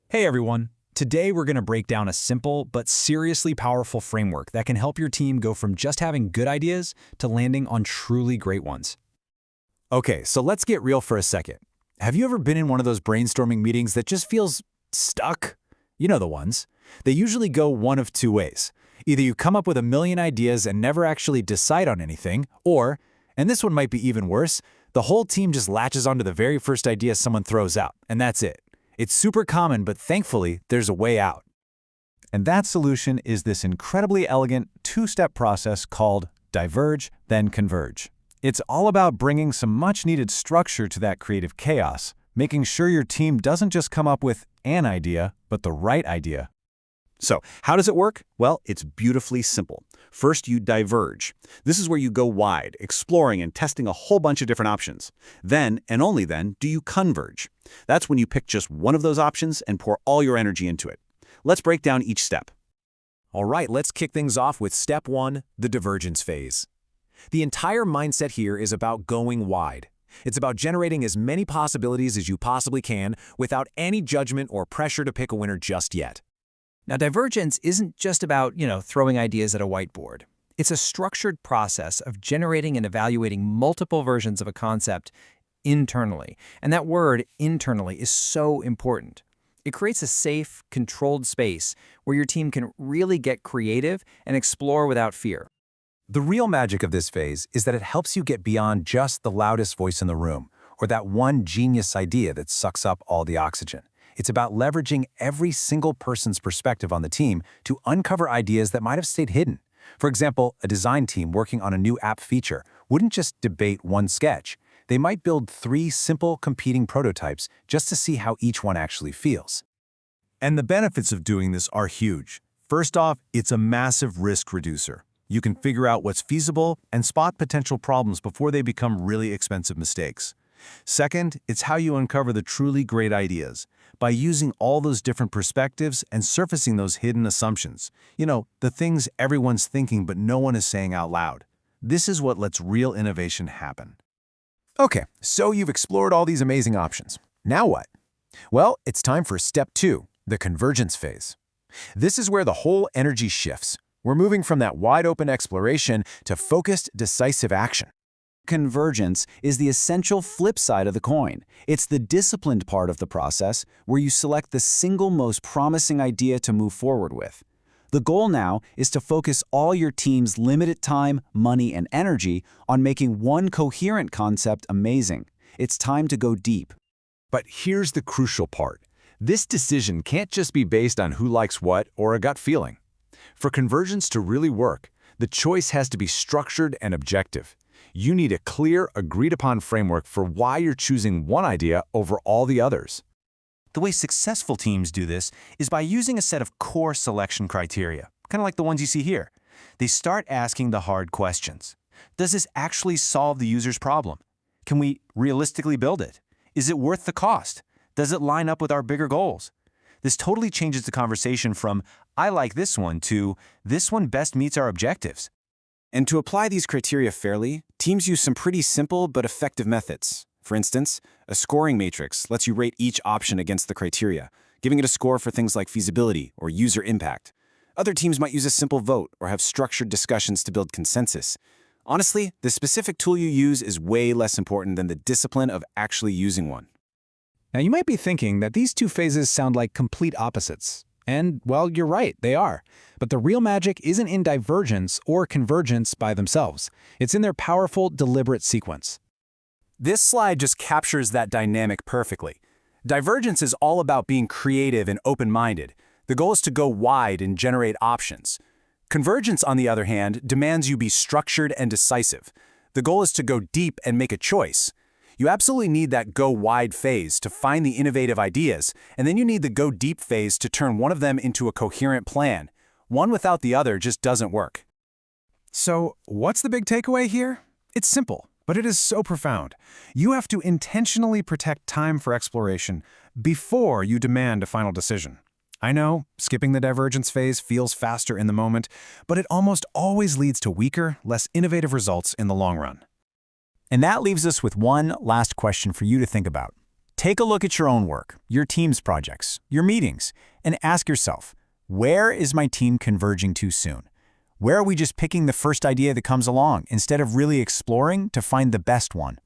Hey everyone! Today we're going to break down a simple but seriously powerful framework that can help your team go from just having good ideas to landing on truly great ones. Okay, so let's get real for a second. Have you ever been in one of those brainstorming meetings that just feels stuck? You know the ones. They usually go one of two ways. Either you come up with a million ideas and never actually decide on anything, or, and this one might be even worse, the whole team just latches onto the very first idea someone throws out, and that's it. It's super common, but thankfully, there's a way out. And that solution is this incredibly elegant two-step process called Diverge, then Converge. It's all about bringing some much-needed structure to that creative chaos, making sure your team doesn't just come up with an idea, but the right idea. So, how does it work? Well, it's beautifully simple. First, you diverge. This is where you go wide, exploring and testing a whole bunch of different options. Then, and only then, do you converge. That's when you pick just one of those options and pour all your energy into it. Let's break down each step. All right, let's kick things off with step 1, the divergence phase. The entire mindset here is about going wide. It's about generating as many possibilities as you possibly can without any judgment or pressure to pick a winner just yet. Now, divergence isn't just about, throwing ideas at a whiteboard. It's a structured process of generating and evaluating multiple versions of a concept internally. And that word, internally, is so important. It creates a safe, controlled space where your team can really get creative and explore without fear. The real magic of this phase is that it helps you get beyond just the loudest voice in the room, or that one genius idea that sucks up all the oxygen. It's about leveraging every single person's perspective on the team to uncover ideas that might have stayed hidden. For example, a design team working on a new app feature wouldn't just debate one sketch. They might build 3 simple competing prototypes just to see how each one actually feels. And the benefits of doing this are huge. First off, it's a massive risk reducer. You can figure out what's feasible and spot potential problems before they become really expensive mistakes. Second, it's how you uncover the truly great ideas, by using all those different perspectives and surfacing those hidden assumptions. The things everyone's thinking but no one is saying out loud. This is what lets real innovation happen. Okay, so you've explored all these amazing options. Now what? Well, it's time for step 2, the convergence phase. This is where the whole energy shifts. We're moving from that wide-open exploration to focused, decisive action. Convergence is the essential flip side of the coin. It's the disciplined part of the process where you select the single most promising idea to move forward with. The goal now is to focus all your team's limited time, money, and energy on making one coherent concept amazing. It's time to go deep. But here's the crucial part. This decision can't just be based on who likes what or a gut feeling. For convergence to really work, the choice has to be structured and objective. You need a clear, agreed-upon framework for why you're choosing one idea over all the others. The way successful teams do this is by using a set of core selection criteria, kind of like the ones you see here. They start asking the hard questions. Does this actually solve the user's problem? Can we realistically build it? Is it worth the cost? Does it line up with our bigger goals? This totally changes the conversation from, I like this one, to, this one best meets our objectives. And to apply these criteria fairly, teams use some pretty simple but effective methods. For instance, a scoring matrix lets you rate each option against the criteria, giving it a score for things like feasibility or user impact. Other teams might use a simple vote or have structured discussions to build consensus. Honestly, the specific tool you use is way less important than the discipline of actually using one. Now, you might be thinking that these two phases sound like complete opposites. And, well, you're right, they are. But the real magic isn't in divergence or convergence by themselves. It's in their powerful, deliberate sequence. This slide just captures that dynamic perfectly. Divergence is all about being creative and open-minded. The goal is to go wide and generate options. Convergence, on the other hand, demands you be structured and decisive. The goal is to go deep and make a choice. You absolutely need that go wide phase to find the innovative ideas, and then you need the go deep phase to turn one of them into a coherent plan. One without the other just doesn't work. So, what's the big takeaway here? It's simple, but it is so profound. You have to intentionally protect time for exploration before you demand a final decision. I know, skipping the divergence phase feels faster in the moment, but it almost always leads to weaker, less innovative results in the long run. And that leaves us with one last question for you to think about. Take a look at your own work, your team's projects, your meetings, and ask yourself, where is my team converging too soon? Where are we just picking the first idea that comes along instead of really exploring to find the best one?